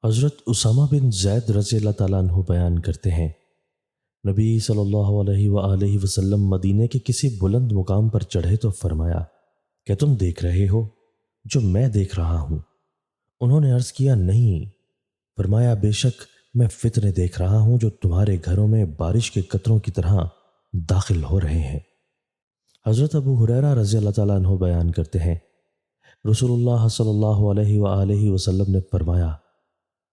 حضرت اسامہ بن زید رضی اللہ تعالیٰ عنہ بیان کرتے ہیں، نبی صلی اللہ علیہ وآلہ وسلم مدینے کے کسی بلند مقام پر چڑھے تو فرمایا کہ تم دیکھ رہے ہو جو میں دیکھ رہا ہوں؟ انہوں نے عرض کیا نہیں۔ فرمایا بے شک میں فتنے دیکھ رہا ہوں جو تمہارے گھروں میں بارش کے قطروں کی طرح داخل ہو رہے ہیں۔ حضرت ابو ہریرہ رضی اللہ تعالیٰ عنہ بیان کرتے ہیں، رسول اللہ صلی اللہ علیہ وآلہ وسلم نے فرمایا،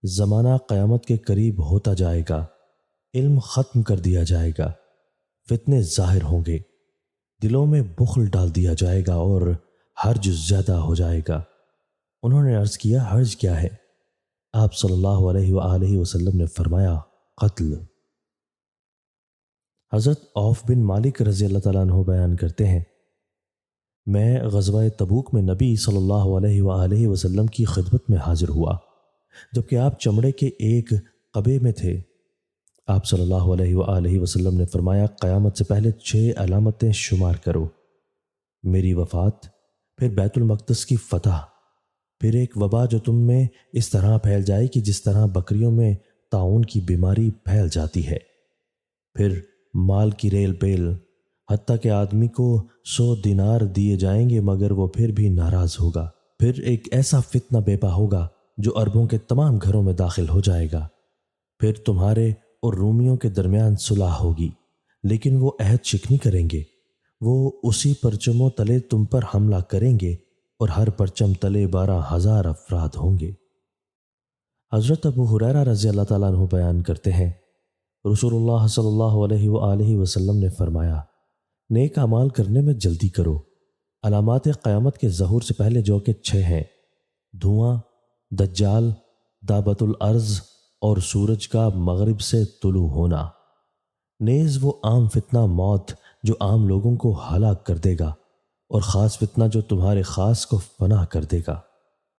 زمانہ قیامت کے قریب ہوتا جائے گا، علم ختم کر دیا جائے گا، فتنے ظاہر ہوں گے، دلوں میں بخل ڈال دیا جائے گا اور حرج زیادہ ہو جائے گا۔ انہوں نے عرض کیا حرج کیا ہے؟ آپ صلی اللہ علیہ وآلہ وسلم نے فرمایا قتل۔ حضرت عوف بن مالک رضی اللہ تعالیٰ عنہ بیان کرتے ہیں، میں غزوہ تبوک میں نبی صلی اللہ علیہ وآلہ وسلم کی خدمت میں حاضر ہوا جبکہ آپ چمڑے کے ایک قبے میں تھے۔ آپ صلی اللہ علیہ وآلہ وسلم نے فرمایا قیامت سے پہلے 6 علامتیں شمار کرو، میری وفات، پھر بیت المقدس کی فتح، پھر ایک وبا جو تم میں اس طرح پھیل جائے کہ جس طرح بکریوں میں طاعون کی بیماری پھیل جاتی ہے، پھر مال کی ریل پیل، حتیٰ کہ آدمی کو 100 دینار دیے جائیں گے مگر وہ پھر بھی ناراض ہوگا، پھر ایک ایسا فتنہ بیپا ہوگا جو عربوں کے تمام گھروں میں داخل ہو جائے گا، پھر تمہارے اور رومیوں کے درمیان صلح ہوگی لیکن وہ عہد شکنی کریں گے، وہ اسی پرچموں تلے تم پر حملہ کریں گے اور ہر پرچم تلے 12,000 افراد ہوں گے۔ حضرت ابو ہریرہ رضی اللہ تعالیٰ عنہ بیان کرتے ہیں، رسول اللہ صلی اللہ علیہ وآلہ وسلم نے فرمایا نیک اعمال کرنے میں جلدی کرو، علامات قیامت کے ظہور سے پہلے جو کہ 6 ہیں، دھواں، دجال، دابت الارض اور سورج کا مغرب سے طلوع ہونا، نیز وہ عام فتنہ موت جو عام لوگوں کو ہلاک کر دے گا اور خاص فتنہ جو تمہارے خاص کو فنا کر دے گا۔